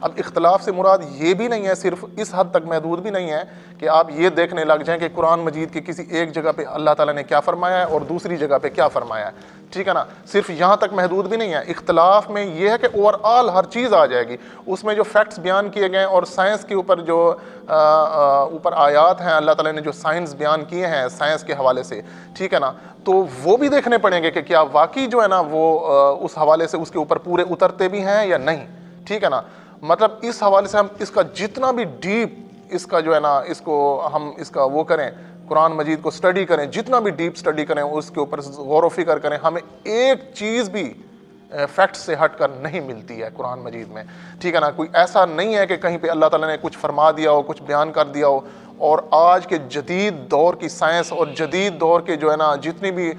اب اختلاف سے مراد یہ بھی نہیں ہے، صرف اس حد تک محدود بھی نہیں ہے کہ آپ یہ دیکھنے لگ جائیں کہ قرآن مجید کی کسی ایک جگہ پہ اللہ تعالیٰ نے کیا فرمایا ہے اور دوسری جگہ پہ کیا فرمایا ہے، ٹھیک ہے نا، صرف یہاں تک محدود بھی نہیں ہے۔ اختلاف میں یہ ہے کہ اوور آل ہر چیز آ جائے گی اس میں، جو فیکٹس بیان کیے گئے اور سائنس کے اوپر جو اوپر آیات ہیں اللہ تعالیٰ نے جو سائنس بیان کیے ہیں سائنس کے حوالے سے، ٹھیک ہے نا، تو وہ بھی دیکھنے پڑیں گے کہ کیا واقعی جو ہے نا وہ اس حوالے سے اس کے اوپر پورے اترتے بھی ہیں یا نہیں، ٹھیک ہے نا۔ مطلب اس حوالے سے ہم اس کا جتنا بھی ڈیپ اس کا جو ہے نا اس کو ہم اس کا وہ کریں، قرآن مجید کو سٹڈی کریں، جتنا بھی ڈیپ سٹڈی کریں، اس کے اوپر غور و فکر کریں، ہمیں ایک چیز بھی فیکٹ سے ہٹ کر نہیں ملتی ہے قرآن مجید میں، ٹھیک ہے نا۔ کوئی ایسا نہیں ہے کہ کہیں پہ اللہ تعالیٰ نے کچھ فرما دیا ہو، کچھ بیان کر دیا ہو، اور آج کے جدید دور کی سائنس اور جدید دور کے جو ہے نا جتنی بھی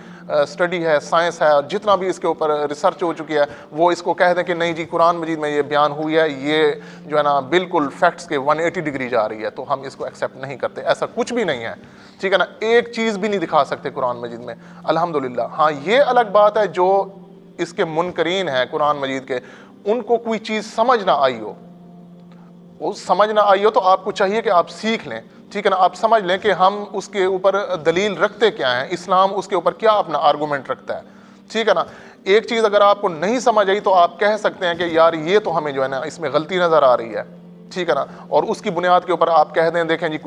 سٹڈی ہے، سائنس ہے، اور جتنا بھی اس کے اوپر ریسرچ ہو چکی ہے، وہ اس کو کہہ دیں کہ نہیں جی قرآن مجید میں یہ بیان ہوئی ہے، یہ جو ہے نا بالکل فیکٹس کے 180 ڈگری جا رہی ہے، تو ہم اس کو ایکسیپٹ نہیں کرتے، ایسا کچھ بھی نہیں ہے، ٹھیک ہے نا۔ ایک چیز بھی نہیں دکھا سکتے قرآن مجید میں، الحمدللہ۔ ہاں یہ الگ بات ہے جو اس کے منکرین ہیں قرآن مجید کے، ان کو کوئی چیز سمجھ نہ آئی ہو، وہ سمجھ نہ آئی ہو تو آپ کو چاہیے کہ آپ سیکھ لیں، ٹھیک ہے نا، آپ سمجھ لیں کہ ہم اس کے اوپر دلیل رکھتے کیا ہیں، اسلام اس کے اوپر کیا اپنا آرگومنٹ رکھتا ہے، ٹھیک ہے نا۔ ایک چیز اگر آپ کو نہیں سمجھ آئی تو آپ کہہ سکتے ہیں کہ یار یہ تو ہمیں جو ہے نا اس میں غلطی نظر آ رہی ہے، ٹھیک ہے نا، اور اس کی بنیاد کے اوپر آپ کہہ دیں دیکھیں جی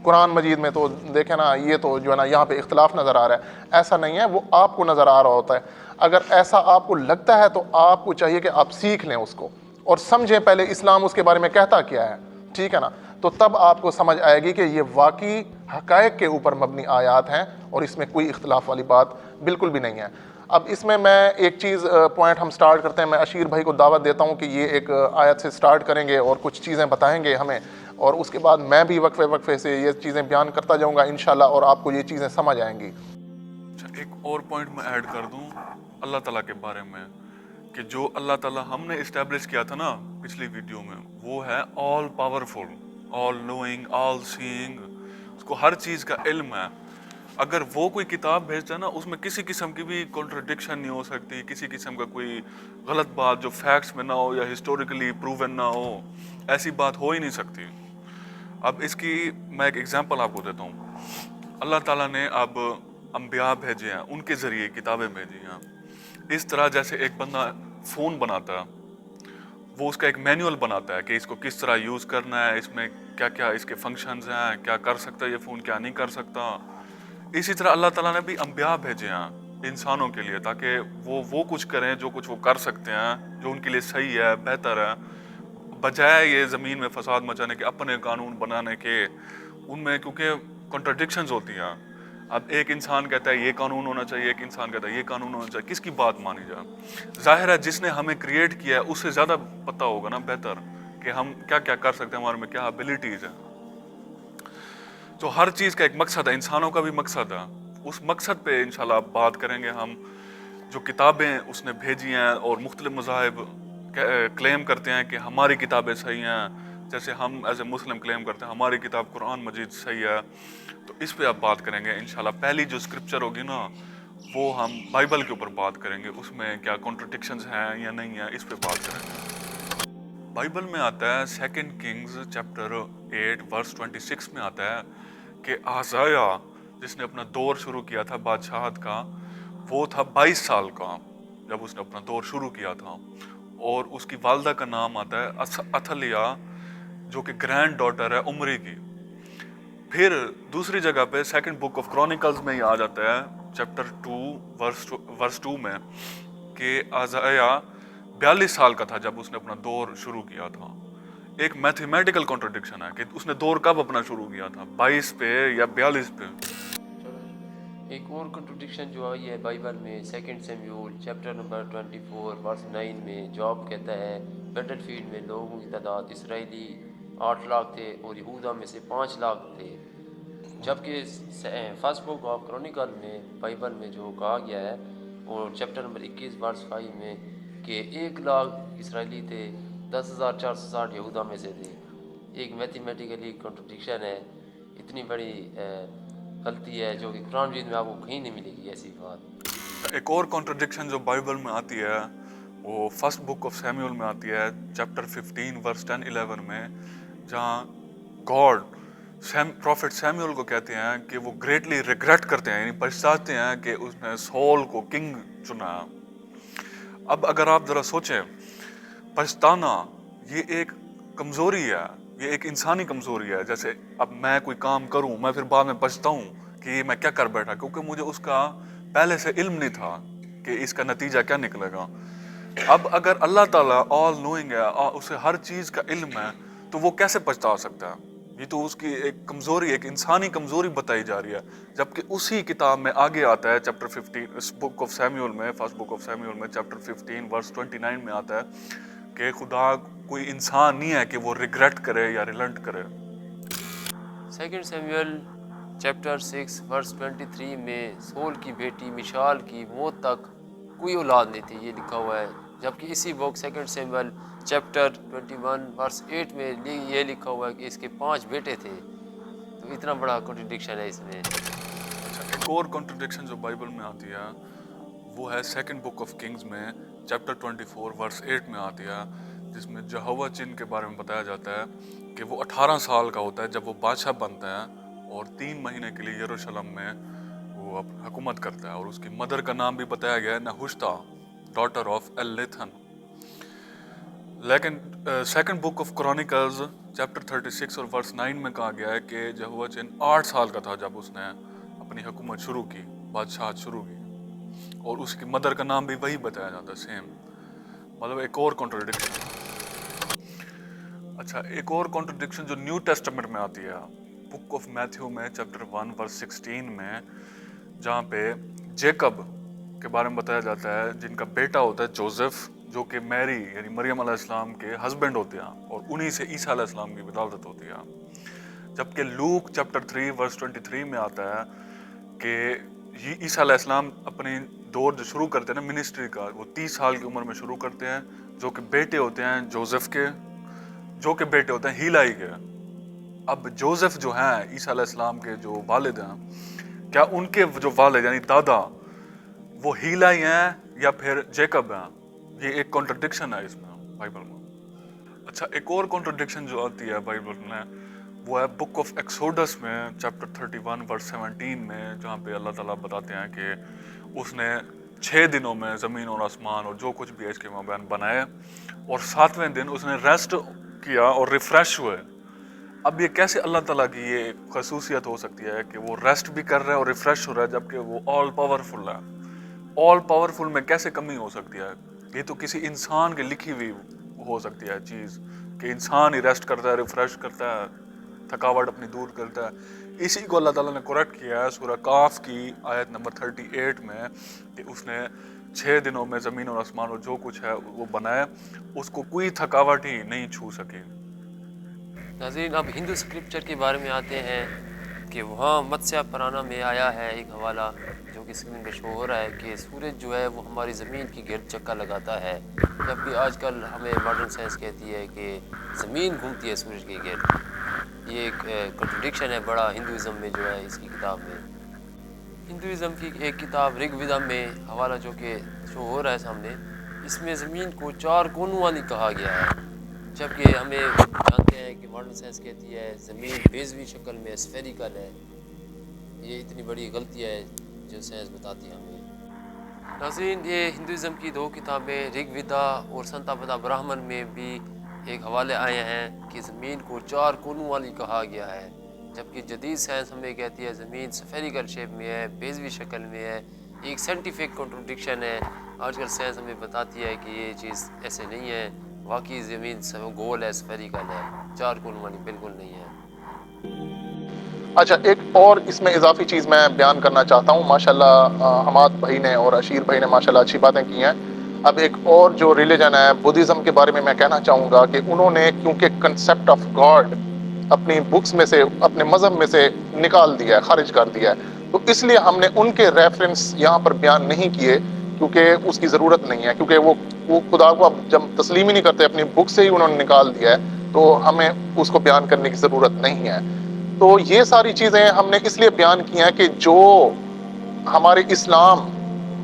قرآن مجید میں تو دیکھیں نا یہ تو جو ہے نا یہاں پہ اختلاف نظر آ رہا ہے، ایسا نہیں ہے، وہ آپ کو نظر آ رہا ہوتا ہے۔ اگر ایسا آپ کو لگتا ہے تو آپ کو چاہیے کہ آپ سیکھ لیں اس کو اور سمجھیں پہلے اسلام اس کے بارے میں کہتا کیا ہے، ٹھیک ہے نا، تو تب آپ کو سمجھ آئے گی کہ یہ واقعی حقائق کے اوپر مبنی آیات ہیں اور اس میں کوئی اختلاف والی بات بالکل بھی نہیں ہے۔ اب اس میں ایک چیز پوائنٹ ہم سٹارٹ کرتے ہیں، میں اشیر بھائی کو دعوت دیتا ہوں کہ یہ ایک آیت سے سٹارٹ کریں گے اور کچھ چیزیں بتائیں گے ہمیں، اور اس کے بعد میں بھی وقفے سے یہ چیزیں بیان کرتا جاؤں گا انشاءاللہ، اور آپ کو یہ چیزیں سمجھ آئیں گی۔ اچھا، ایک اور پوائنٹ میں ایڈ کر دوں اللہ تعالیٰ کے بارے میں، کہ جو اللہ تعالیٰ ہم نے اسٹیبلش کیا تھا نا پچھلی ویڈیو میں، وہ ہے آل پاورفل، آل نوئنگ، آل سینگ، اس کو ہر چیز کا علم ہے۔ اگر وہ کوئی کتاب بھیجتا ہے نا اس میں کسی قسم کی بھی کنٹرڈکشن نہیں ہو سکتی، کسی قسم کا کوئی غلط بات جو فیکٹس میں نہ ہو یا ہسٹوریکلی پروون نہ ہو، ایسی بات ہو ہی نہیں سکتی۔ اب اس کی میں ایک ایگزامپل آپ کو دیتا ہوں۔ اللہ تعالیٰ نے اب انبیاء بھیجے ہیں، ان کے ذریعے کتابیں بھیجی ہیں۔ اس طرح جیسے ایک بندہ فون بناتا ہے، وہ اس کا ایک مینول بناتا ہے کہ اس کو کس طرح یوز کرنا ہے، اس میں کیا کیا اس کے فنکشنز ہیں، کیا کر سکتا ہے یہ فون، کیا نہیں کر سکتا۔ اسی طرح اللہ تعالیٰ نے بھی انبیاء بھیجے ہیں انسانوں کے لیے، تاکہ وہ کچھ کریں جو کچھ وہ کر سکتے ہیں، جو ان کے لیے صحیح ہے، بہتر ہے، بجائے یہ زمین میں فساد مچانے کے، اپنے قانون بنانے کے۔ ان میں کیونکہ کنٹرڈکشنز ہوتی ہیں، اب ایک انسان کہتا ہے یہ قانون ہونا چاہیے، ایک انسان کہتا ہے یہ قانون ہونا چاہیے، کس کی بات مانی جائے؟ ظاہر ہے جس نے ہمیں کریٹ کیا ہے اس سے زیادہ پتہ ہوگا نا بہتر کہ ہم کیا کیا کر سکتے ہیں، ہمارے میں کیا ابیلٹیز ہیں۔ تو ہر چیز کا ایک مقصد ہے، انسانوں کا بھی مقصد ہے، اس مقصد پہ انشاءاللہ بات کریں گے ہم۔ جو کتابیں اس نے بھیجی ہیں اور مختلف مذاہب کلیم کرتے ہیں کہ ہماری کتابیں صحیح ہیں، جیسے ہم ایز اے مسلم کلیم کرتے ہیں ہماری کتاب قرآن مجید صحیح ہے، تو اس پہ آپ بات کریں گے انشاءاللہ۔ پہلی جو اسکرپچر ہوگی نا وہ ہم بائبل کے اوپر بات کریں گے، اس میں کیا کنٹرڈکشنز ہیں یا نہیں ہیں، اس پہ بات کریں گے۔ بائبل میں آتا ہے 2 کنگز چیپٹر 8 ورس 26 میں آتا ہے کہ احزیا جس نے اپنا دور شروع کیا تھا بادشاہت کا، وہ تھا 22 سال کا جب اس نے اپنا دور شروع کیا تھا، اور اس کی والدہ کا نام آتا ہے اتھلیہ، جو کہ گرینڈ ڈاٹر ہے عمری کی۔ پھر دوسری جگہ پہ 2 بک آف کرونیکلز میں یہ آ جاتا ہے چیپٹر 2 ورس 2 میں کہ احزیا 42 سال کا تھا جب اس نے اپنا دور شروع کیا تھا۔ ایک میتھمیٹیکل کنٹرڈکشن ہے کہ اس نے دور کب اپنا شروع کیا تھا، 22 پہ یا 42 پہ۔ ایک اور کنٹرڈکشن جو آئی ہے بائبل میں 2 سیموئیل چیپٹر نمبر 24 ورس 9 میں، جاب کہتا ہے بیٹل فیلڈ میں لوگوں کی تعداد اسرائیلی 8 لاکھ تھے اور یہودا میں سے 5 لاکھ تھے، جبکہ 1 بک آف کرونیکل میں بائبل میں جو کہا گیا ہے اور چیپٹر نمبر 21 ورس 5 میں کہ 1 لاکھ اسرائیلی تھے، 10,460 یہودا میں سے تھے۔ ایک میتھمیٹیکلی کنٹرڈکشن ہے، اتنی بڑی غلطی ہے جو کہ قرآن مجید میں آپ کو کہیں نہیں ملے گی ایسی بات۔ ایک اور کنٹرڈکشن جو بائبل میں آتی ہے وہ فرسٹ بک آف سیمیول میں آتی ہے چیپٹر 15 ورس 10-11 میں، جہاں گاڈ پروفٹ سیمیول کو کہتے ہیں کہ وہ گریٹلی ریگریٹ کرتے ہیں، یعنی پچھتاتے ہیں کہ اس نے سول کو کنگ چنا۔ اب اگر آپ ذرا سوچیں، پچھتانا یہ ایک کمزوری ہے، یہ ایک انسانی کمزوری ہے۔ جیسے اب میں کوئی کام کروں، میں پھر بعد میں پچھتاؤں کہ یہ میں کیا کر بیٹھا، کیونکہ مجھے اس کا پہلے سے علم نہیں تھا کہ اس کا نتیجہ کیا نکلے گا۔ اب اگر اللہ تعالیٰ آل نوئنگ ہے، اسے ہر چیز کا علم ہے، تو وہ کیسے پچھتا سکتا ہے؟ یہ تو اس کی ایک کمزوری، ایک انسانی کمزوری بتائی جا رہی ہے۔ جبکہ اسی کتاب میں آگے آتا ہے چیپٹر 15 اس بک آف سیمیول میں، فرسٹ بک آف سیمیول میں چیپٹر 15 ورس 29 میں آتا ہے کہ خدا کوئی انسان نہیں ہے کہ وہ ریگریٹ کرے یا ریلنٹ کرے۔ سیکنڈ سیمیول چیپٹر 6 ورس 23 میں سول کی بیٹی مشال کی موت تک کوئی اولاد نہیں تھی، یہ لکھا ہوا ہے۔ جبکہ اسی بک سیکنڈ سیمیول چیپٹر 21 ورس 8 میں یہ لکھا ہوا ہے کہ اس کے 5 بیٹے تھے۔ تو اتنا بڑا کنٹرڈکشن ہے اس میں۔ ایک اور کنٹرڈکشن جو بائبل میں آتی ہے وہ ہے سیکنڈ بک آف کنگز میں چیپٹر 24 ورس 8 میں آتی ہے، جس میں یہوہ چن کے بارے میں بتایا جاتا ہے کہ وہ 18 سال کا ہوتا ہے جب وہ بادشاہ بنتا ہے، اور 3 مہینے کے لیے یروشلم میں وہ حکومت کرتا ہے، اور اس کی مدر کا نام بھی بتایا گیا ہے نہوشتا، ڈاٹر آف ایلیتھن۔ لیکن second book of Chronicles chapter 36 اور ورس 9 میں کہا گیا ہے کہ یہوہ چن 8 سال کا تھا جب اس نے اپنی حکومت شروع کی، بادشاہت شروع کی، اور اس کی مدر کا نام بھی وہی بتایا جاتا ہے، سیم۔ مطلب ایک اور کنٹرڈکشن۔ اچھا، ایک اور کنٹرڈکشن جو نیو ٹیسٹمنٹ میں آتی ہے بک آف میتھیو میں چیپٹر 1 ورس 16 میں، جہاں پہ جیکب کے بارے میں بتایا جاتا ہے جن کا بیٹا ہوتا ہے جوزف، جو کہ میری یعنی مریم علیہ السلام کے ہسبینڈ ہوتے ہیں، اور انہی سے عیسیٰ علیہ السلام کی ولادت ہوتی ہے۔ جبکہ لوک چیپٹر 3 ورس 23 میں آتا ہے کہ عیسیٰ علیہ السلام اپنی دور جو شروع کرتے ہیں نا منسٹری کا، وہ 30 سال کی عمر میں شروع کرتے ہیں، جو کہ بیٹے ہوتے ہیں جوزف کے، جو کہ بیٹے ہوتے ہیں ہیلائی کے۔ اب جوزف جو ہیں عیسیٰ علیہ السلام کے جو والد ہیں، کیا ان کے جو والد یعنی دادا وہ ہیلائی ہیں یا پھر جیکب ہیں؟ یہ ایک کنٹرڈکشن ہے اس میں بائبل میں۔ اچھا، ایک اور کنٹرڈکشن جو آتی ہے بائبل میں وہ ہے بک آف ایکسوڈس میں چیپٹر 31 ورس 17 میں، جہاں پہ اللہ تعالیٰ بتاتے ہیں کہ اس نے 6 دنوں میں زمین اور آسمان اور جو کچھ بھی ہے اس کے مابین بنائے، اور 7ویں دن اس نے ریسٹ کیا اور ریفریش ہوئے۔ اب یہ کیسے اللہ تعالیٰ کی یہ خصوصیت ہو سکتی ہے کہ وہ ریسٹ بھی کر رہا ہے اور ریفریش ہو رہا ہے، جبکہ وہ آل پاورفل ہے؟ آل پاورفل میں کیسے کمی ہو سکتی ہے؟ یہ تو کسی انسان کی لکھی ہوئی ہو سکتی ہے چیز کہ انسان ہی ریسٹ کرتا ہے، ریفریش کرتا ہے، تھکاوٹ اپنی دور کرتا ہے۔ اسی کو اللہ تعالیٰ نے کریکٹ کیا ہے سورہ کاف کی آیت نمبر 38 میں کہ اس نے 6 دنوں میں زمین اور آسمان اور جو کچھ ہے وہ بنایا، اس کو کوئی تھکاوٹ ہی نہیں چھو سکی۔ ناظرین، اب ہندو اسکرپچر کے بارے میں آتے ہیں کہ وہاں متسیہ پرانا میں آیا ہے ایک حوالہ جو کہ اسکرین پہ شو ہو رہا ہے کہ سورج جو ہے وہ ہماری زمین کی گرد چکر لگاتا ہے، جبکہ آج کل ہمیں ماڈرن سائنس کہتی ہے کہ زمین گھومتی ہے سورج کے گرد۔ یہ ایک کنٹرڈکشن ہے بڑا ہندوازم میں جو ہے اس کی کتاب میں۔ ہندوازم کی ایک کتاب رگ ویدم میں حوالہ جو کہ شو ہو رہا ہے سامنے، اس میں زمین کو 4 کونوں والی کہا گیا ہے، جبکہ ہمیں جانتے ہیں کہ ماڈرن سائنس کہتی ہے زمین بیضوی شکل میں اسفیریکل ہے۔ یہ اتنی بڑی غلطی ہے جو سائنس بتاتی ہے ہمیں۔ ناظرین، یہ ہندوازم کی 2 کتابیں رگ ویدا اور سنتا پدا براہمن میں بھی ایک حوالے آئے ہیں کہ زمین کو 4 کونوں والی کہا گیا ہے، جبکہ جدید سائنس ہمیں کہتی ہے زمین اسفیریکل شیپ میں ہے، بیضوی شکل میں ہے۔ ایک سائنٹیفک کنٹرڈکشن ہے۔ آج کل سائنس ہمیں بتاتی ہے کہ یہ چیز ایسے نہیں ہے، واقعی زمین گول ہے، اسفیریکل ہے، 4 کونوں والی بالکل نہیں ہے۔ اچھا، ایک اور اس میں اضافی چیز میں بیان کرنا چاہتا ہوں۔ ماشاءاللہ حماد بھائی نے اور اشیر بھائی نے ماشاءاللہ اچھی باتیں کی ہیں۔ اب ایک اور جو ریلیجن ہے بدھزم کے بارے میں کہنا چاہوں گا کہ انہوں نے کیونکہ کنسیپٹ آف گاڈ اپنی بکس میں سے، اپنے مذہب میں سے نکال دیا ہے، خارج کر دیا ہے، تو اس لیے ہم نے ان کے ریفرنس یہاں پر بیان نہیں کیے، کیونکہ اس کی ضرورت نہیں ہے، کیونکہ وہ خدا کو اب جب تسلیم ہی نہیں کرتے، اپنی بک سے ہی انہوں نے نکال دیا ہے، تو ہمیں اس کو بیان کرنے کی ضرورت نہیں ہے۔ تو یہ ساری چیزیں ہم نے اس لیے بیان کی ہیں کہ جو ہمارے اسلام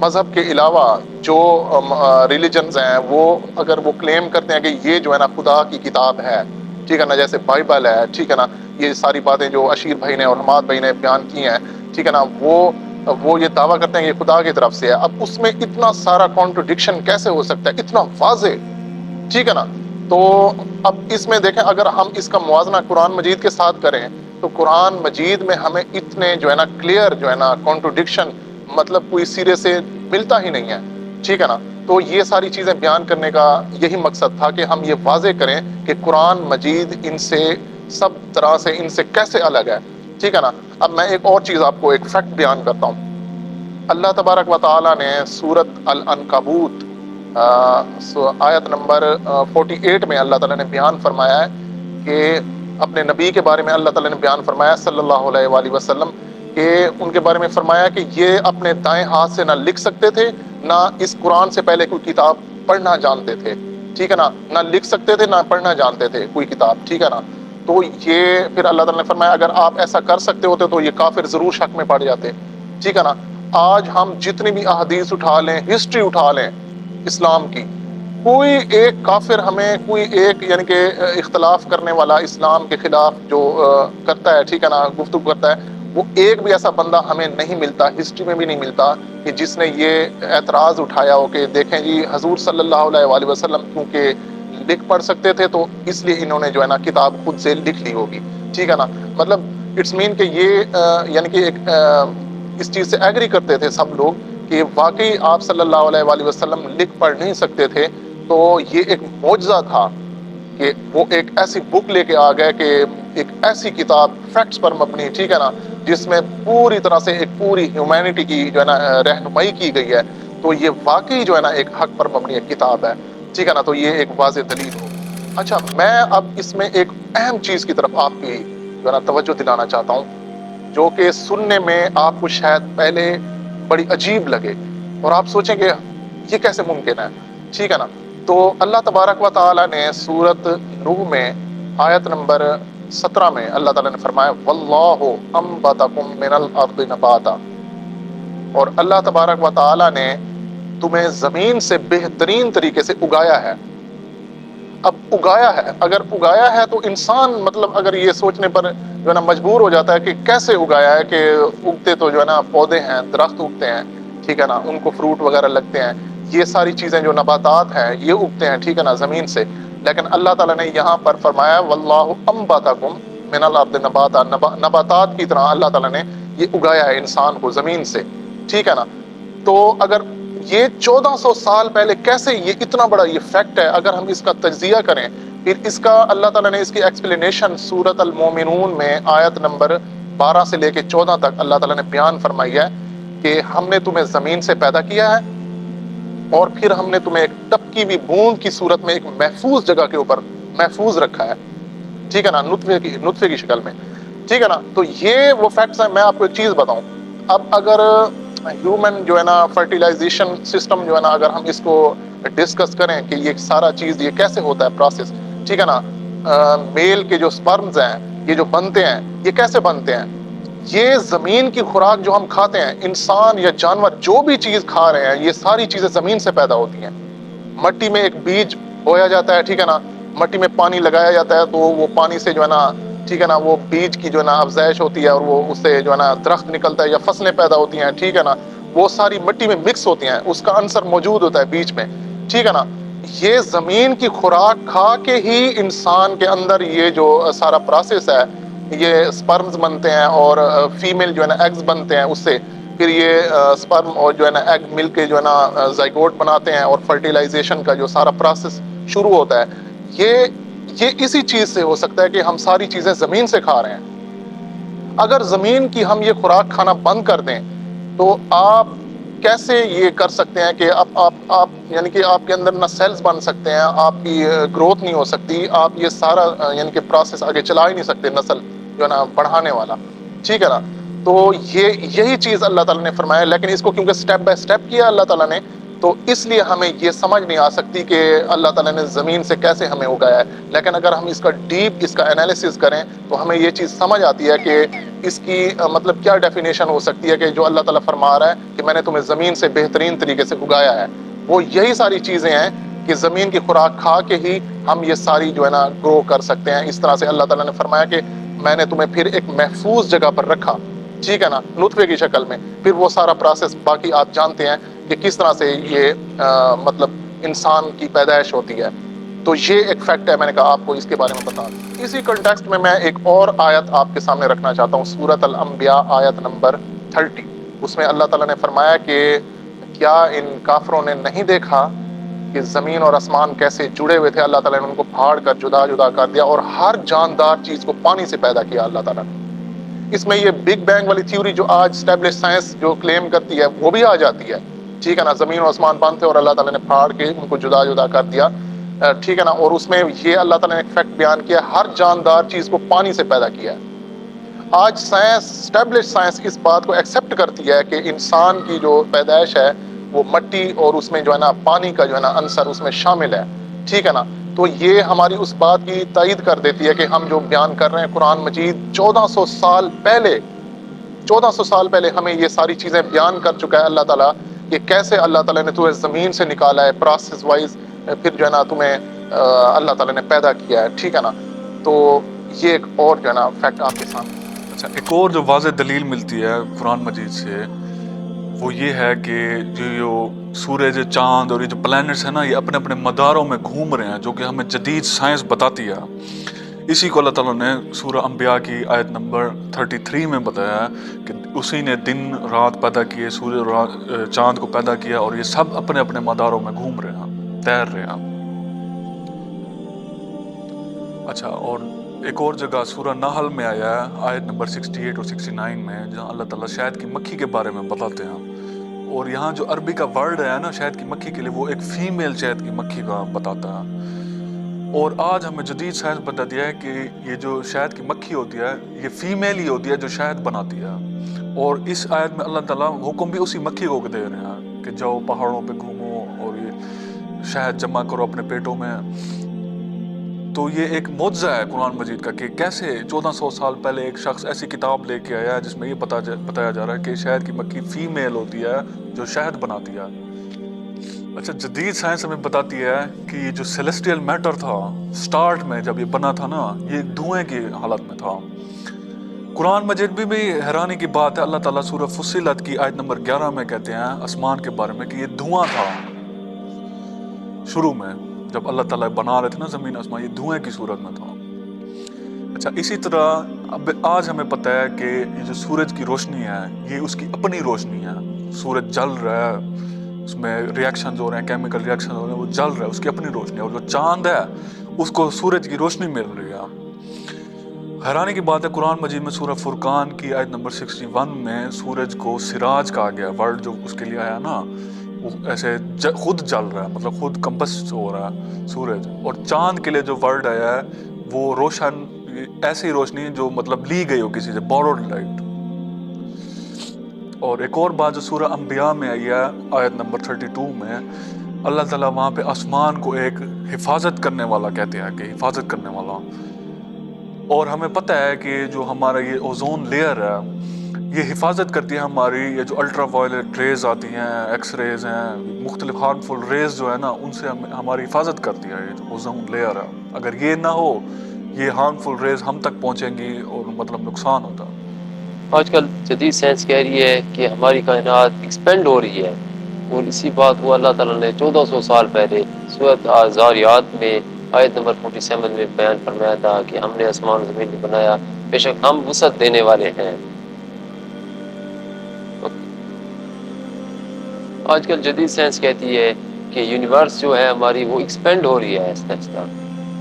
مذہب کے علاوہ جو ریلیجنز ہیں وہ اگر وہ کلیم کرتے ہیں کہ یہ جو ہے نا خدا کی کتاب ہے، ٹھیک ہے نا، جیسے بائبل ہے، ٹھیک ہے نا، یہ ساری باتیں جو اشیر بھائی نے اور حماد بھائی نے بیان کی ہیں، ٹھیک ہے نا، وہ یہ دعویٰ کرتے ہیں کہ خدا کی طرف سے ہے. اب اس میں اتنا سارا کانٹرڈکشن کیسے ہو سکتا ہے، اتنا واضح، ٹھیک ہے نا. تو اب اس میں دیکھیں اگر ہم اس کا موازنہ قرآن مجید کے ساتھ کریں تو قرآن مجید میں ہمیں اتنے جو ہے نا کلیئر جو ہے نا کانٹرڈکشن مطلب کوئی سرے سے ملتا ہی نہیں ہے، ٹھیک ہے نا. تو یہ ساری چیزیں بیان کرنے کا یہی مقصد تھا کہ ہم یہ واضح کریں کہ قرآن مجید ان سے سب طرح سے ان سے کیسے الگ ہے، ٹھیک ہے نا. اب میں ایک اور چیز آپ کو ایک فیکٹ بیان کرتا ہوں. اللہ تبارک و تعالیٰ نے سورت العنکبوت آیت نمبر 48 میں اللہ تعالیٰ نے بیان فرمایا ہے کہ اپنے نبی کے بارے میں اللہ تعالیٰ نے بیان فرمایا صلی اللہ علیہ وآلہ وسلم کہ ان کے بارے میں فرمایا کہ یہ اپنے دائیں ہاتھ سے نہ لکھ سکتے تھے، نہ اس قرآن سے پہلے کوئی کتاب پڑھنا جانتے تھے، ٹھیک ہے نا، نہ لکھ سکتے تھے نہ پڑھنا جانتے تھے کوئی کتاب، ٹھیک ہے نا. تو یہ پھر اللہ تعالیٰ نے فرمایا اگر آپ ایسا کر سکتے ہوتے تو یہ کافر ضرور شک میں پڑ جاتے، ٹھیک ہے نا. آج ہم جتنی بھی احادیث اٹھا لیں، ہسٹری اٹھا لیں اسلام کی، کوئی ایک کافر ہمیں کوئی ایک یعنی کہ اختلاف کرنے والا اسلام کے خلاف جو کرتا ہے، ٹھیک ہے نا، گفتگو کرتا ہے، وہ ایک بھی ایسا بندہ ہمیں نہیں ملتا، ہسٹری میں بھی نہیں ملتا کہ جس نے یہ اعتراض اٹھایا ہو کہ دیکھیں جی حضور صلی اللہ علیہ وآلہ وسلم کیونکہ لکھ پڑھ سکتے تھے تو اس لیے انہوں نے جو ہے نا کتاب خود سے لکھ لی ہوگی، ٹھیک ہے نا. مطلب اٹس مین کہ یہ یعنی کہ ایک اس چیز سے ایگری کرتے تھے سب لوگ کہ واقعی آپ صلی اللہ علیہ وآلہ وسلم لکھ پڑھ نہیں سکتے تھے. تو یہ ایک معجزہ تھا کہ وہ ایک ایسی بک لے کے آ گئے کہ ایک ایسی کتاب فیکٹس پر مبنی، ٹھیک ہے نا، جس میں پوری طرح سے ایک پوری ہیومینٹی کی جو ہے نا رہنمائی کی گئی ہے. تو یہ واقعی جو ہے نا ایک حق پر مبنی ایک کتاب ہے، ٹھیک ہے نا. تو یہ ایک واضح دلیل ہو. اچھا میں اب اس میں ایک اہم چیز کی طرف آپ کی جو ہے نا توجہ دلانا چاہتا ہوں جو کہ سننے میں آپ کو شاید پہلے بڑی عجیب لگے اور آپ سوچیں کہ یہ کیسے ممکن ہے، ٹھیک ہے نا. تو اللہ تبارک و تعالیٰ نے سورت نوح میں آیت نمبر 17 میں اللہ تعالیٰ نے فرمایا واللہ انبتکم من الارض نباتا، اور اللہ تبارک و تعالیٰ نے تمہیں زمین سے بہترین طریقے سے اگایا ہے. اب اگایا ہے، اگر اگایا ہے تو انسان مطلب اگر یہ سوچنے پر جو ہے نا مجبور ہو جاتا ہے کہ کیسے اگایا ہے، کہ اگتے تو جو ہے نا پودے ہیں، درخت اگتے ہیں، ٹھیک ہے نا، ان کو فروٹ وغیرہ لگتے ہیں، یہ ساری چیزیں جو نباتات ہیں یہ اگتے ہیں، ٹھیک ہے نا، زمین سے. لیکن اللہ تعالیٰ نے یہاں پر فرمایا واللہ انبتکم من الارض نباتا، نباتات کی طرح اللہ تعالیٰ نے یہ اگایا ہے انسان کو زمین سے، ٹھیک ہے نا. تو اگر یہ 1400 سال پہلے کیسے یہ اتنا بڑا یہ فیکٹ ہے، اگر ہم اس کا تجزیہ کریں پھر اس کا اللہ تعالیٰ نے اس کی ایکسپلینیشن سورت المومنون میں آیت نمبر 12 سے لے کے 14 تک اللہ تعالیٰ نے بیان فرمائی ہے کہ ہم نے تمہیں زمین سے پیدا کیا ہے اور پھر ہم نے تمہیں ایک ٹپکی ہوئی بوند کی صورت میں ایک محفوظ جگہ کے اوپر محفوظ رکھا ہے، ٹھیک ہے نا، نطفے کی شکل میں، ٹھیک ہے نا. تو یہ وہ فیکٹس ہیں. میں آپ کو ایک چیز بتاؤں، اب اگر ہیومن جو ہے نا فرٹیلائزیشن سسٹم جو ہے نا اگر ہم اس کو ڈسکس کریں کہ یہ سارا چیز یہ کیسے ہوتا ہے پروسیس، ٹھیک ہے نا، میل کے جو سپرمز ہیں یہ جو بنتے ہیں یہ کیسے بنتے ہیں، یہ زمین کی خوراک جو ہم کھاتے ہیں، انسان یا جانور جو بھی چیز کھا رہے ہیں یہ ساری چیزیں زمین سے پیدا ہوتی ہیں. مٹی میں ایک بیج بویا جاتا ہے، ٹھیک ہے نا، مٹی میں پانی لگایا جاتا ہے تو وہ پانی سے جو ہے نا ٹھیک ہے نا وہ بیج کی جو ہے نا افزائش ہوتی ہے اور وہ اس سے جو ہے نا درخت نکلتا ہے یا فصلیں پیدا ہوتی ہیں، ٹھیک ہے نا، وہ ساری مٹی میں مکس ہوتی ہیں، اس کا عنصر موجود ہوتا ہے بیچ میں، ٹھیک ہے نا. یہ زمین کی خوراک کھا کے ہی انسان کے اندر یہ جو سارا پروسیس ہے، یہ سپرمز بنتے ہیں اور فیمیل جو ہے نا ایگز بنتے ہیں، اس سے پھر یہ سپرم اور جو ہے نا ایگ مل کے جو ہے نا زائگوٹ بناتے ہیں اور فرٹیلائزیشن کا جو سارا پروسیس شروع ہوتا ہے. یہ اسی چیز سے ہو سکتا ہے کہ ہم ساری چیزیں زمین سے کھا رہے ہیں. اگر زمین کی ہم یہ خوراک کھانا بند کر دیں تو آپ کیسے یہ کر سکتے ہیں کہ آپ یعنی کہ آپ کے اندر نہ سیلز بن سکتے ہیں، آپ کی گروتھ نہیں ہو سکتی، آپ یہ سارا یعنی کہ پروسیس آگے چلا ہی نہیں سکتے، نسل جو ہے نا بڑھانے والا، ٹھیک ہے نا. تو یہی چیز اللہ تعالیٰ نے فرمایا، لیکن اس کو کیونکہ سٹیپ بائی سٹیپ کیا اللہ تعالیٰ نے تو اس لیے ہمیں یہ سمجھ نہیں آ سکتی کہ اللہ تعالیٰ نے زمین سے کیسے ہمیں اگایا ہے. لیکن اگر ہم اس کا ڈیپ اس کا انالیسس کریں تو ہمیں یہ چیز سمجھ آتی ہے کہ اس کی مطلب کیا ڈیفینیشن ہو سکتی ہے کہ جو اللہ تعالیٰ فرما رہا ہے کہ میں نے تمہیں زمین سے بہترین طریقے سے اگایا ہے. وہ یہی ساری چیزیں ہیں کہ زمین کی خوراک کھا کے ہی ہم یہ ساری جو ہے نا گرو کر سکتے ہیں. اس طرح سے اللہ تعالیٰ نے فرمایا کہ میں نے تمہیں پھر ایک محفوظ جگہ پر رکھا, ٹھیک ہے نا, نطفے کی شکل میں. پھر وہ سارا پروسیس باقی آپ جانتے ہیں کہ کس طرح سے یہ مطلب انسان کی پیدائش ہوتی ہے. تو یہ ایک فیکٹ ہے, میں نے کہا آپ کو اس کے بارے میں بتا دوں. اسی کنٹیکسٹ میں ایک اور آیت آپ کے سامنے رکھنا چاہتا ہوں, سورۃ الانبیاء آیت نمبر 30. اس میں اللہ تعالیٰ نے فرمایا کہ کیا ان کافروں نے نہیں دیکھا کہ زمین اور آسمان کیسے جڑے ہوئے تھے, اللہ تعالیٰ نے ان کو پھاڑ کر جدا جدا کر دیا, اور ہر جاندار چیز کو پانی سے پیدا کیا اللہ تعالیٰ نے. اس میں یہ بگ بینگ والی تھیوری جو آج اسٹیبلش سائنس جو کلیم کرتی ہے وہ بھی آ جاتی ہے, ٹھیک ہے نا. زمین اور آسمان بند تھے اور اللہ تعالیٰ نے پھاڑ کے ان کو جدا جدا کر دیا, ٹھیک ہے نا. اور اس میں یہ اللہ تعالیٰ نے ایک فیکٹ بیان کیا, ہر جاندار چیز کو پانی سے پیدا کیا ہے. آج سائنس اسٹیبلش سائنس اس بات کو ایکسیپٹ کرتی ہے کہ انسان کی جو پیدائش ہے وہ مٹی اور اس میں جو ہے نا پانی کا جو ہے نا عنصر اس میں شامل ہے, ٹھیک ہے نا. تو یہ ہماری اس بات کی تائید کر دیتی ہے کہ ہم جو بیان کر رہے ہیں قرآن مجید 1400 سال پہلے 1400 سال پہلے ہمیں یہ ساری چیزیں بیان کر چکا ہے اللہ تعالیٰ کہ کیسے اللہ تعالیٰ نے تمہیں زمین سے نکالا ہے پروسیس وائز, پھر جو ہے نا تمہیں اللہ تعالیٰ نے پیدا کیا ہے, ٹھیک ہے نا. تو یہ ایک اور جو ہے نا فیکٹ آپ کے سامنے. اچھا, ایک اور جو واضح دلیل ملتی ہے قرآن مجید سے وہ یہ ہے کہ جو سورج, چاند اور یہ جو پلانٹس ہیں نا یہ اپنے اپنے مداروں میں گھوم رہے ہیں, جو کہ ہمیں جدید سائنس بتاتی ہے. اسی کو اللہ تعالیٰ نے سورہ انبیاء کی آیت نمبر 33 میں بتایا ہے کہ اسی نے دن رات پیدا کیے, سورج چاند کو پیدا کیا, اور یہ سب اپنے اپنے مداروں میں گھوم رہے ہیں, تیر رہے ہیں. اچھا, اور ایک اور جگہ سورہ نحل میں آیا ہے آیت نمبر 68 اور 69 میں, جہاں اللہ تعالیٰ شہد کی مکھی کے بارے میں بتاتے ہیں. اور یہاں جو عربی کا ورڈ ہے نا شہد کی مکھی کے لیے, وہ ایک فیمیل شہد کی مکھی کا بتاتا ہے. اور آج ہمیں جدید سائنس بتا دیا ہے کہ یہ جو شہد کی مکھی ہوتی ہے یہ فیمیل ہی ہوتی ہے جو شہد بناتی ہے. اور اس آیت میں اللہ تعالیٰ حکم بھی اسی مکھی کو دے رہے ہیں کہ جاؤ پہاڑوں پہ گھومو اور یہ شہد جمع کرو اپنے پیٹوں میں. تو یہ ایک معجزہ ہے قرآن مجید کا کہ کیسے 1400 سال پہلے ایک شخص ایسی کتاب لے کے آیا ہے جس میں یہ بتایا جا رہا ہے کہ شہد کی مکھی فیمیل ہوتی ہے جو شہد بناتی ہے. اچھا, جدید سائنس ہمیں بتاتی ہے کہ یہ جو سیلیسٹیل میٹر تھا سٹارٹ میں جب یہ بنا تھا نا, یہ دھوئیں کی حالت میں تھا. قرآن مجید بھی حیرانی کی بات ہے, اللہ تعالیٰ سورہ فصلت کی آیت نمبر 11 میں کہتے ہیں آسمان کے بارے میں کہ یہ دھواں تھا شروع میں, جب اللہ تعالیٰ بنا رہے تھے نا زمین آسمان, یہ دھوئیں کی صورت میں تھا. اچھا, اسی طرح اب آج ہمیں پتہ ہے کہ یہ جو سورج کی روشنی ہے یہ اس کی اپنی روشنی ہے. سورج جل رہا ہے, اس میں ریاکشنز ہو رہے ہیں, کیمیکل ریاکشن ہو رہے ہیں, وہ جل رہا ہے, اس کی اپنی روشنی ہے. اور جو چاند ہے اس کو سورج کی روشنی مل رہی ہے. حیرانی کی بات ہے قرآن مجید میں سورہ فرقان کی آیت نمبر 61 میں سورج کو سراج کہا گیا. ورڈ جو اس کے لیے آیا نا وہ ایسے خود جل رہا ہے, مطلب خود کمبسٹ ہو رہا ہے سورج. اور چاند کے لیے جو ورڈ آیا ہے وہ روشن, ایسی روشنی جو مطلب لی گئی ہو کسی سے, بوروڈ لائٹ. اور ایک اور بات جو سورہ انبیاء میں آئی ہے آیت نمبر 32 میں, اللہ تعالیٰ وہاں پہ آسمان کو ایک حفاظت کرنے والا کہتے ہیں کہ حفاظت کرنے والا. اور ہمیں پتہ ہے کہ جو ہمارا یہ اوزون لیئر ہے یہ حفاظت کرتی ہے ہماری, یہ جو الٹرا وائلٹ ریز آتی ہیں, ایکس ریز ہیں, مختلف ہارمفل ریز جو ہے نا ان سے ہماری حفاظت کرتی ہے یہ جو اوزون لیئر ہے. اگر یہ نہ ہو یہ ہارمفل ریز ہم تک پہنچیں گی اور مطلب نقصان ہوتا. آج کل جدید سائنس کہہ رہی ہے کہ ہماری کائنات ایکسپینڈ ہو رہی ہے, اور اسی بات کو اللہ تعالیٰ نے 1400 سال پہلے سورۃ الذاریات میں آیت نمبر 47 میں بیان فرمایا تھا کہ ہم نے آسمان و زمین کو بنایا, بے شک ہم وسعت دینے والے ہیں. آج کل جدید سائنس کہتی ہے کہ یونیورس جو ہے ہماری وہ ایکسپینڈ ہو رہی ہے آہستہ آہستہ,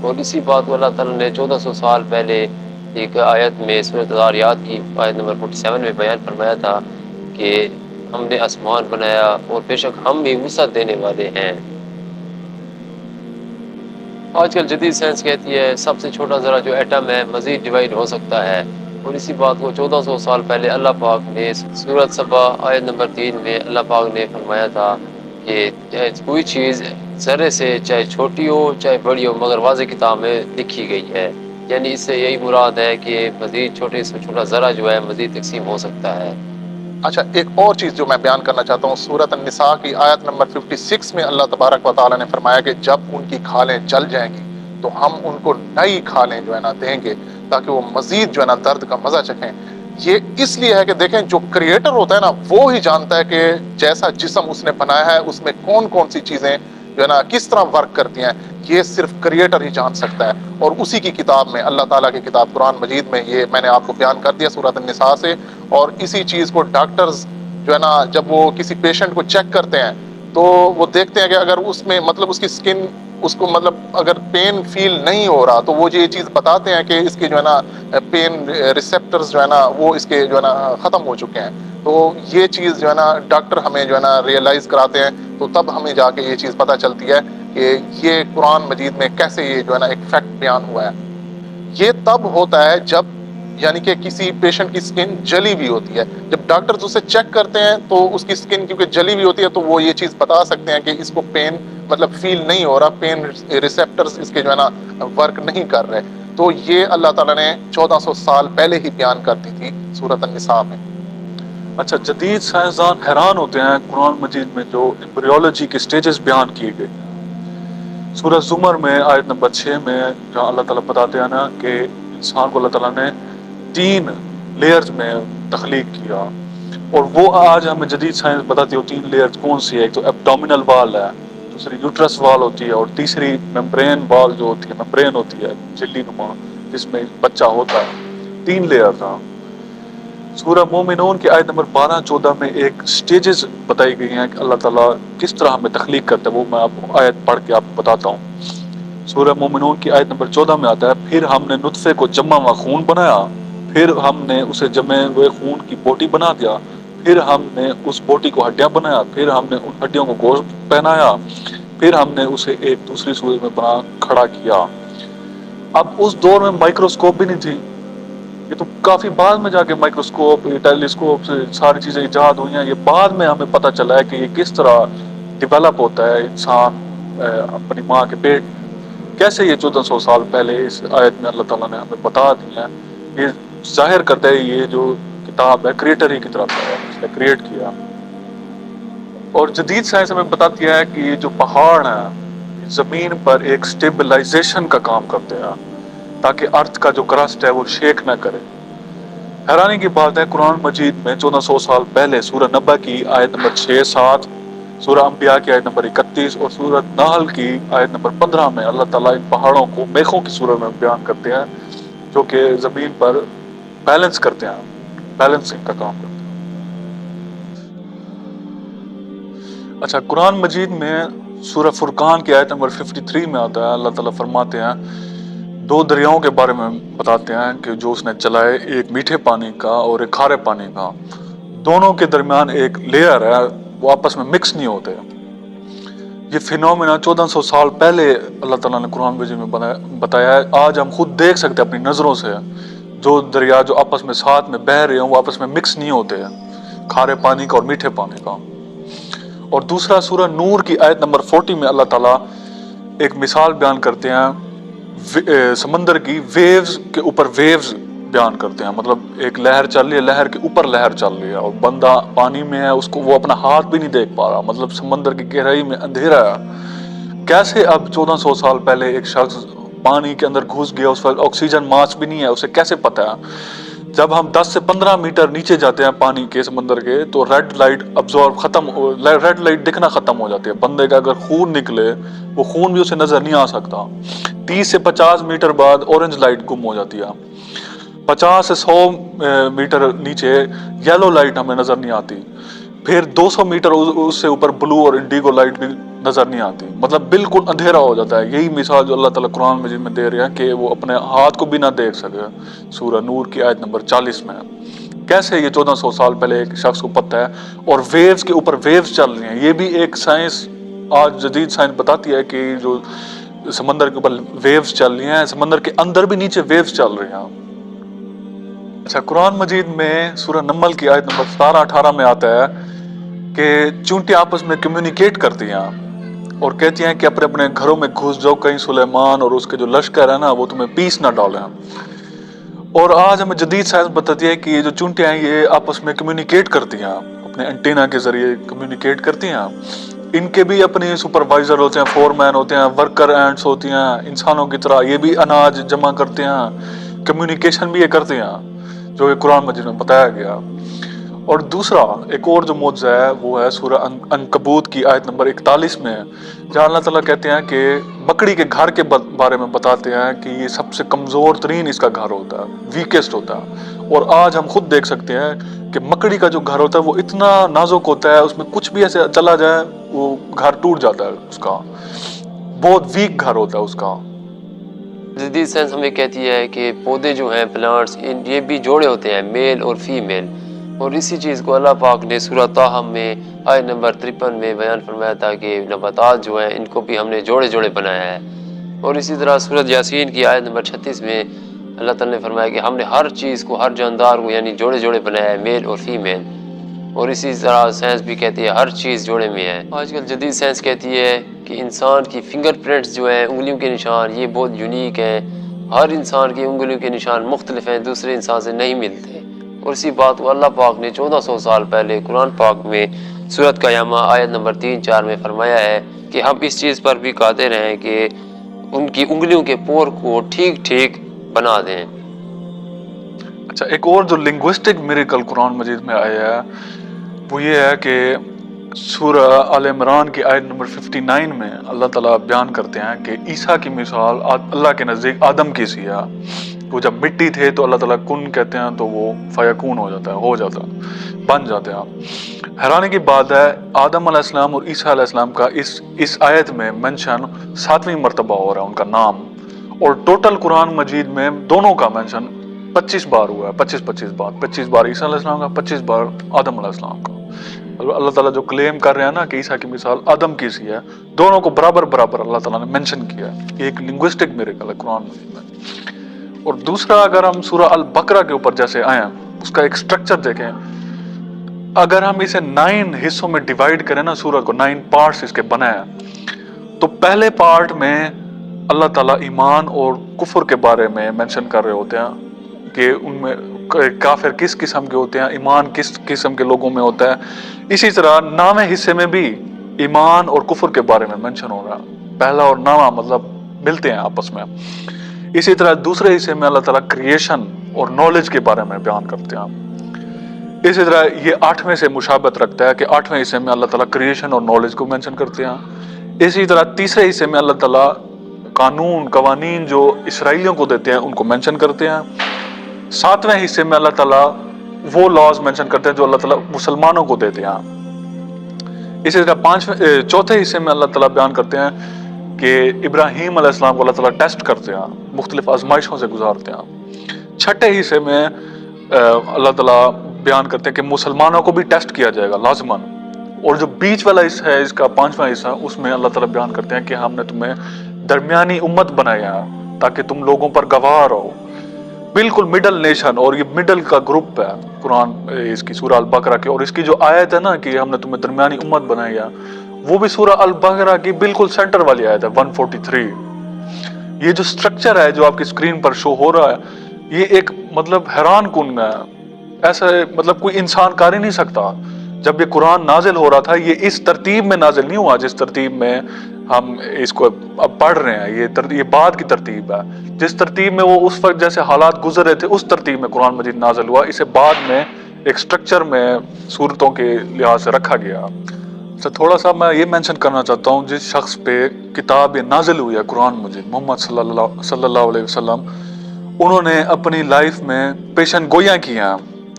اور اسی بات کو اللہ تعالیٰ نے 1400 سال پہلے ایک آیت میں سورۃ الذاریات کی آیت نمبر 47 میں بیان فرمایا تھا کہ ہم نے آسمان بنایا اور بے شک ہم بھی وسعت دینے والے ہیں. آج کل جدید سائنس کہتی ہے سب سے چھوٹا ذرا جو ایٹم ہے مزید ڈیوائڈ ہو سکتا ہے, اور اسی بات کو 1400 سال پہلے اللہ پاک نے سورۃ سبا آیت نمبر 3 میں اللہ پاک نے فرمایا تھا کہ کوئی چیز ذرے سے چاہے چھوٹی ہو چاہے بڑی ہو مگر واضح کتاب میں لکھی گئی ہے، یعنی اس سے یہی مراد ہے کہ مزید چھوٹے سے چھوٹا ذرہ جو ہے مزید تقسیم ہو سکتا ہے۔ اچھا، ایک اور چیز جو میں بیان کرنا چاہتا ہوں، سورۃ النساء کی آیت نمبر 56 میں اللہ تبارک و تعالیٰ نے فرمایا کہ جب ان کی کھالیں جل جائیں گی تو ہم ان کو نئی کھالیں جو ہے نا دیں گے تاکہ وہ مزید جو ہے نا درد کا مزہ چکھیں۔ یہ اس لیے ہے کہ دیکھیں جو کریٹر ہوتا ہے نا وہ ہی جانتا ہے کہ جیسا جسم اس نے بنایا ہے اس میں کون کون سی چیزیں جو ہے نا کس طرح ورک کرتی ہیں، یہ صرف کریٹر ہی جان سکتا ہے۔ اور اسی کی کتاب میں، اللہ تعالیٰ کی کتاب قرآن مجید میں، یہ میں نے آپ کو بیان کر دیا سورۃ النساء سے۔ اور اسی چیز کو ڈاکٹرز جو ہے نا جب وہ کسی پیشنٹ کو چیک کرتے ہیں تو وہ دیکھتے ہیں کہ اگر اس میں مطلب اس کی سکن اس کو مطلب اگر پین فیل نہیں ہو رہا تو وہ یہ چیز بتاتے ہیں کہ اس کے جو ہے نا پین ریسیپٹرز جو ہے نا وہ اس کے جو ہے نا ختم ہو چکے ہیں۔ تو یہ چیز جو ہے نا ڈاکٹر ہمیں جو ہے نا ریئلائز کراتے ہیں، تو تب ہمیں جا کے یہ چیز پتہ چلتی ہے کہ یہ قرآن مجید میں کیسے یہ جو ہے نا ایک فیکٹ بیان ہوا ہے۔ یہ تب ہوتا ہے جب یعنی کہ کسی پیشنٹ کی سکن جلی ہوئی ہوتی ہے، جب ڈاکٹرز اسے چیک کرتے ہیں تو اس کی سکن کیونکہ جلی ہوئی ہوتی ہے تو وہ یہ چیز بتا سکتے ہیں کہ اس کو پین مطلب فیل نہیں ہو رہا، پین ریسیپٹرز اس کے جو ہے نا ورک نہیں کر رہے۔ تو یہ اللہ تعالیٰ نے 1400 سال پہلے ہی بیان کر دی تھی سورۃ النساء میں۔ اچھا، جدید سائنسدان حیران ہوتے ہیں قرآن مجید میں جو ایمبریولوجی کے سٹیجز بیان کیے گئے۔ سورہ زمر میں آیت نمبر 6 میں جہاں اللہ تعالیٰ بتاتے ہیں نا کہ انسان کو اللہ تعالیٰ نے 3 لیئرز میں تخلیق کیا، اور وہ آج ہمیں جدید سائنس بتاتی ہے وہ 3 لیئرز کون سی ہے۔ ایک تو ایبڈومینل وال ہے، دوسری یوٹرس وال ہوتی ہے، اور تیسری ممبرین وال جو ہوتی ہے، ممبرین ہوتی ہے جھلی نما جس میں بچہ ہوتا ہے۔ 3 لیئر تھا۔ سورہ مومنون کی آیت نمبر 12-14 میں ایک سٹیجز بتائی گئی ہیں کہ اللہ تعالیٰ کس طرح ہمیں تخلیق کرتا ہے، وہ میں آپ کو آیت پڑھ کے آپ کو بتاتا ہوں۔ سورہ مومنون کی آیت نمبر 14 میں آتا ہے، پھر ہم نے نطفے کو جمع و خون بنایا، پھر ہم نے اسے جمے ہوئے خون کی بوٹی بنا دیا، پھر ہم نے اس بوٹی کو ہڈیاں بنایا، پھر ہم نے ان ہڈیوں کو گوشت پہنایا، پھر ہم نے اسے ایک دوسری صورت میں بنا کھڑا کیا۔ اب اس دور میں مائکروسکوپ بھی نہیں تھی، یہ تو کافی بعد میں جا کے مائکروسکوپ ٹیلیسکوپ سے ساری چیزیں ایجاد ہوئی ہیں۔ یہ بعد میں ہمیں پتہ چلا ہے کہ یہ کس طرح ڈیولپ ہوتا ہے انسان اپنی ماں کے پیٹ میں، کیسے یہ 1400 سال پہلے اس آیت میں اللہ تعالیٰ نے ہمیں بتا دی ہے۔ یہ ظاہر کرتا ہے یہ جو کتاب ہے کریٹر ہی کی طرف ہے، اس نے کریٹ کیا۔ اور جدید سائنس ہمیں بتاتی ہے کہ یہ جو پہاڑ ہیں زمین پر ایک سٹیبلائزیشن کا کام کرتے ہیں تاکہ ارتھ کا جو کرسٹ ہے وہ شیک نہ کرے۔ حیرانی کی بات ہے قرآن مجید میں 1400 سال پہلے سورہ نبا کی آیت نمبر 6-7، سورہ انبیاء کی آیت نمبر 31 اور سورہ نحل کی آیت نمبر 15 میں اللہ تعالیٰ ان پہاڑوں کو میخوں کی صورت میں بیان کرتے ہیں جو کہ زمین پر بیلنس کرتے ہیں، بیلنسنگ کا کام کرتے ہیں۔ اچھا، قرآن مجید میں سورہ فرقان کی آیت نمبر 53 میں آتا ہے، اللہ تعالیٰ فرماتے ہیں 2 دریاؤں کے بارے میں بتاتے ہیں کہ جو اس نے چلائے، ایک میٹھے پانی کا اور ایک کھارے پانی کا، دونوں کے درمیان ایک لیئر ہے، وہ آپس میں مکس نہیں ہوتے۔ یہ فینومینا 1400 سال پہلے اللہ تعالیٰ نے قرآن مجید میں بتایا ہے۔ آج ہم خود دیکھ سکتے ہیں اپنی نظروں سے، جو دریا جو آپس میں ساتھ میں بہہ رہے ہیں وہ آپس میں مکس نہیں ہوتے ہیں، کھارے پانی کا اور میٹھے پانی کا۔ اور دوسرا سورہ نور کی آیت نمبر 40 میں اللہ تعالیٰ ایک مثال بیان کرتے ہیں سمندر کی ویوز کے اوپر ویوز بیان کرتے ہیں، مطلب ایک لہر چل رہی ہے، لہر کے اوپر لہر چل رہی ہے اور بندہ پانی میں ہے، اس کو وہ اپنا ہاتھ بھی نہیں دیکھ پا رہا، مطلب سمندر کی گہرائی میں اندھیرا ہے۔ کیسے اب 1400 سال پہلے ایک شخص پانی کے اندر گھس گیا، اس وقت آکسیجن ماسک بھی نہیں ہے، اسے کیسے پتہ ہے؟ جب ہم 10 سے 15 میٹر نیچے جاتے ہیں پانی کے سمندر کے تو ریڈ لائٹ ریڈ لائٹ دکھنا ختم ہو جاتی ہے، بندے کا اگر خون نکلے وہ خون بھی اسے نظر نہیں آ سکتا۔ 30 سے 50 میٹر بعد اورنج لائٹ گم ہو جاتی ہے، 50 سے 100 میٹر نیچے یلو لائٹ ہمیں نظر نہیں آتی، پھر 200 میٹر اس سے اوپر بلو اور انڈیگو لائٹ بھی نظر نہیں آتی، مطلب بالکل اندھیرا ہو جاتا ہے۔ یہی مثال جو اللہ تعالیٰ قرآن مجید میں دے رہے ہیں کہ وہ اپنے ہاتھ کو بھی نہ دیکھ سکے، سورہ نور کی آیت نمبر 40 میں۔ کیسے یہ 1400 سال پہلے ایک شخص کو پتہ ہے؟ اور ویوز کے اوپر ویوز چل رہی ہیں، یہ بھی ایک سائنس آج جدید سائنس بتاتی ہے کہ جو سمندر کے اوپر ویوز چل رہی ہیں، سمندر کے اندر بھی نیچے ویوز چل رہی ہیں۔ اچھا، قرآن مجید میں سورہ نمل کی آیت نمبر 17-18 میں آتا ہے کہ چونٹیاں آپس میں کمیونیکیٹ کرتی ہیں اور کہتی ہیں کہ اپنے اپنے گھروں میں گھس جاؤ، کہیں سلیمان اور اس کے جو لشکر ہے نا وہ تمہیں پیس نہ ڈالیں. اور آج ہمیں جدید سائنس بتاتی ہے کہ یہ جو چونٹیاں ہیں یہ آپس میں کمیونیکیٹ کرتی ہیں، اپنے انٹینا کے ذریعے کمیونیکیٹ کرتی ہیں. ان کے بھی اپنے سپروائزر ہوتے ہیں، فور مین ہوتے ہیں، ورکر اینٹس ہوتی ہیں انسانوں کی طرح. یہ بھی اناج جمع کرتے ہیں، کمیونیکیشن بھی یہ کرتے ہیں، جو کہ قرآن مجید میں بتایا گیا. اور دوسرا ایک اور جو معجزہ ہے وہ ہے سورہ عنکبوت کی آیت نمبر 41 میں، جہاں اللہ تعالیٰ کہتے ہیں کہ مکڑی کے گھر کے بارے میں بتاتے ہیں کہ یہ سب سے کمزور ترین اس کا گھر ہوتا ہے، ویکسٹ ہوتا ہے. اور آج ہم خود دیکھ سکتے ہیں کہ مکڑی کا جو گھر ہوتا ہے وہ اتنا نازک ہوتا ہے، اس میں کچھ بھی ایسے چلا جائے وہ گھر ٹوٹ جاتا ہے، اس کا بہت ویک گھر ہوتا ہے اس کا. جدید سائنس ہمیں کہتی ہے کہ پودے جو ہیں پلانٹس یہ بھی جوڑے ہوتے ہیں، میل اور فیمیل. اور اسی چیز کو اللہ پاک نے سورہ طٰہٰ میں آیت نمبر 53 میں بیان فرمایا تھا کہ نباتات جو ہیں ان کو بھی ہم نے جوڑے جوڑے بنایا ہے. اور اسی طرح سورۃ یاسین کی آیت نمبر 36 میں اللہ تعالیٰ نے فرمایا کہ ہم نے ہر چیز کو، ہر جاندار کو یعنی جوڑے جوڑے بنایا ہے، میل اور فیمیل. اور اسی طرح سائنس بھی کہتی ہے ہر چیز جوڑے میں ہے. آج کل جدید سائنس کہتی ہے کہ انسان کی فنگر پرنٹس جو ہیں، انگلیوں کے نشان، یہ بہت یونیک ہیں. ہر انسان کی انگلیوں کے نشان مختلف ہیں، دوسرے انسان سے نہیں ملتے. اور اسی بات کو اللہ پاک نے 1400 سال پہلے قرآن پاک میں سورۃ قیامہ آیت نمبر 3-4 میں فرمایا ہے کہ ہم اس چیز پر بھی قادر ہیں کہ ان کی انگلیوں کے پور کو ٹھیک ٹھیک بنا دیں. اچھا، ایک اور جو لنگوسٹک میریکل قرآن مجید میں آیا ہے وہ یہ ہے کہ سورہ آل عمران کی آیت نمبر 59 میں اللہ تعالیٰ بیان کرتے ہیں کہ عیسیٰ کی مثال اللہ کے نزدیک آدم کی سی ہے. وہ جب مٹی تھے تو اللہ تعالیٰ کن کہتے ہیں تو وہ فیکون ہو جاتا ہے، بن جاتے ہیں. حیرانی کی بات ہے آدم علیہ السلام اور عیسیٰ علیہ السلام کا اس آیت میں منشن 7ویں مرتبہ ہو رہا ہے ان کا نام. اور ٹوٹل قرآن مجید میں دونوں کا منشن 25 بار ہوا ہے، 25 بار. 25 بار عیسیٰ علیہ السلام کا، 25 بار آدم علیہ السلام کا. اللہ تعالیٰ جو کلیم کر رہے ہیں نا کہ عیسیٰ کی مثال آدم کی سی ہے، دونوں کو برابر برابر اللہ تعالیٰ نے منشن کیا ہے. یہ ایک لنگوسٹک میریکل ہے قرآن مجید میں. اور دوسرا اگر ہم سورہ البقرہ کے اوپر جیسے آئیں، اس کا ایک سٹرکچر دیکھیں، اگر ہم اسے 9 حصوں میں ڈیوائیڈ کریں نا، سورہ کو 9 پارٹس اس کے بنے ہیں، تو پہلے پارٹ میں اللہ تعالیٰ ایمان اور کفر کے بارے میں مینشن کر رہے ہوتے ہیں کہ ان میں کافر کس قسم کے ہوتے ہیں، ایمان کس قسم کے لوگوں میں ہوتا ہے. اسی طرح 9ویں حصے میں بھی ایمان اور کفر کے بارے میں مینشن ہو رہا ہے. پہلا اور 9واں مطلب ملتے ہیں آپس میں. اسی طرح دوسرے حصے میں اللہ تعالیٰ کریشن اور نالج کے بارے میں بیان کرتے ہیں. اسی طرح یہ 8ویں سے مشابہت رکھتا ہے کہ 8ویں حصے میں اللہ تعالیٰ کریشن اور نالج کو مینشن کرتے ہیں. اسی طرح تیسرے حصے میں اللہ تعالیٰ قوانین جو اسرائیلیوں کو دیتے ہیں ان کو مینشن کرتے ہیں. 7ویں حصے میں اللہ تعالیٰ وہ لاز مینشن کرتے ہیں جو اللہ تعالیٰ مسلمانوں کو دیتے ہیں. اسی طرح چوتھے حصے میں اللہ تعالیٰ بیان کرتے ہیں کہ ابراہیم علیہ السلام کو اللہ تعالیٰ ٹیسٹ کرتے ہیں، مختلف آزمائشوں سے گزارتے ہیں. 6ٹھے حصے میں اللہ تعالیٰ بیان کرتے ہیں کہ مسلمانوں کو بھی ٹیسٹ کیا جائے گا لازماً. اور جو بیچ والا حصہ ہے اس کا 5واں حصہ، اس میں اللہ تعالیٰ بیان کرتے ہیں کہ ہم نے تمہیں درمیانی امت بنایا ہے تاکہ تم لوگوں پر گواہ رہو. بالکل مڈل نیشن، اور یہ مڈل کا گروپ ہے قرآن اس کی سورہ البقرہ کی. اور اس کی جو آیت ہے نا کہ ہم نے تمہیں درمیانی امت بنایا، وہ بھی سورہ البقرہ کی بالکل سینٹر والی آیت ہے 143. یہ جو سٹرکچر ہے جو آپ کی اسکرین پر شو ہو رہا ہے، یہ ایک مطلب حیران کن ہے. ایسا مطلب کوئی انسان کر ہی نہیں سکتا. جب یہ قرآن نازل ہو رہا تھا یہ اس ترتیب میں نازل نہیں ہوا جس ترتیب میں ہم اس کو اب پڑھ رہے ہیں. یہ بعد کی ترتیب ہے. جس ترتیب میں وہ اس وقت جیسے حالات گزر رہے تھے اس ترتیب میں قرآن مجید نازل ہوا. اسے بعد میں ایک سٹرکچر میں صورتوں کے لحاظ سے رکھا گیا. تھوڑا سا میں یہ مینشن کرنا چاہتا ہوں، جس شخص پہ کتاب یہ نازل ہوئی ہے قرآن مجید، محمد صلی اللہ علیہ وسلم، انہوں نے اپنی لائف میں پیشن گوئیاں کی ہیں.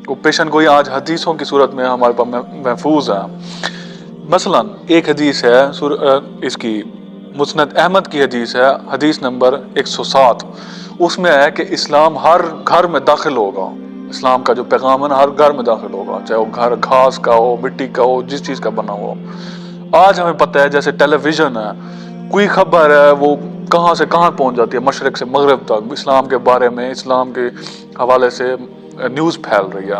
وہ پیشن گوئیاں آج حدیثوں کی صورت میں ہمارے پاس محفوظ ہیں. مثلا ایک حدیث ہے اس کی مسند احمد کی حدیث ہے، حدیث نمبر 107. اس میں ہے کہ اسلام ہر گھر میں داخل ہوگا. اسلام کا جو پیغام ہے نا ہر گھر میں داخل ہوگا، چاہے وہ گھر گھاس کا ہو، مٹی کا ہو، جس چیز کا بنا ہو. آج ہمیں پتہ ہے جیسے ٹیلی ویژن ہے، کوئی خبر ہے وہ کہاں سے کہاں پہنچ جاتی ہے، مشرق سے مغرب تک اسلام کے بارے میں، اسلام کے حوالے سے نیوز پھیل رہی ہے.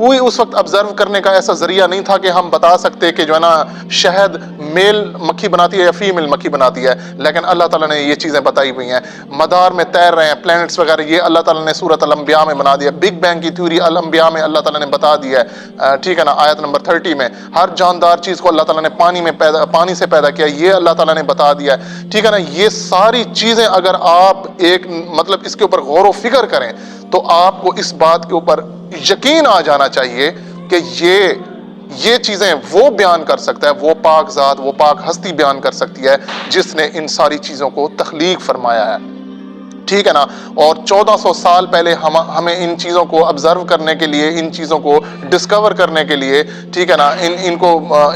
کوئی اس وقت آبزرو کرنے کا ایسا ذریعہ نہیں تھا کہ ہم بتا سکتے کہ جو ہے نا شہد میل مکھی بناتی ہے یا فیمیل مکھی بناتی ہے، لیکن اللہ تعالیٰ نے یہ چیزیں بتائی ہوئی ہیں۔ مدار میں تیر رہے ہیں پلینٹس وغیرہ، یہ اللہ تعالیٰ نے سورۃ الانبیاء میں بنا دیا۔ بگ بینگ کی تھیوری الانبیاء میں اللہ تعالیٰ نے بتا دیا ہے، ٹھیک ہے نا، آیت نمبر 30 میں۔ ہر جاندار چیز کو اللہ تعالیٰ نے پانی سے پیدا کیا، یہ اللہ تعالیٰ نے بتا دیا ہے، ٹھیک ہے نا۔ یہ ساری چیزیں اگر آپ ایک مطلب اس کے اوپر غور و فکر کریں تو آپ کو اس بات کے اوپر یقین آ جانا چاہیے کہ یہ چیزیں وہ بیان کر سکتا ہے، وہ پاک ذات، وہ پاک ہستی بیان کر سکتی ہے جس نے ان ساری چیزوں کو تخلیق فرمایا ہے، ٹھیک ہے نا۔ اور 1400 سال پہلے ہمیں ان چیزوں کو آبزرو کرنے کے لیے، ان چیزوں کو ڈسکور کرنے کے لیے، ٹھیک ہے نا،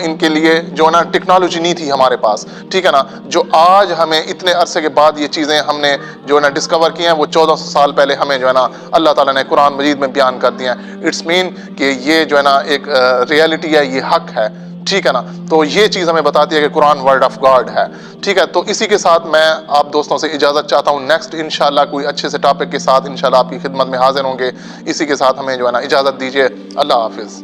ان کے لیے جو ہے نا ٹیکنالوجی نہیں تھی ہمارے پاس، ٹھیک ہے نا۔ جو آج ہمیں اتنے عرصے کے بعد یہ چیزیں ہم نے جو ہے نا ڈسکور کی ہیں، وہ 1400 سال پہلے ہمیں جو ہے نا اللہ تعالیٰ نے قرآن مجید میں بیان کر دیا ہے۔ اٹس مین کہ یہ جو ہے نا ایک ریئلٹی ہے، یہ حق ہے، ٹھیک ہے نا۔ تو یہ چیز ہمیں بتاتی ہے کہ قرآن ورڈ آف گاڈ ہے، ٹھیک ہے۔ تو اسی کے ساتھ میں آپ دوستوں سے اجازت چاہتا ہوں، نیکسٹ انشاءاللہ کوئی اچھے سے ٹاپک کے ساتھ انشاءاللہ آپ کی خدمت میں حاضر ہوں گے۔ اسی کے ساتھ ہمیں جو ہے نا اجازت دیجیے، اللہ حافظ۔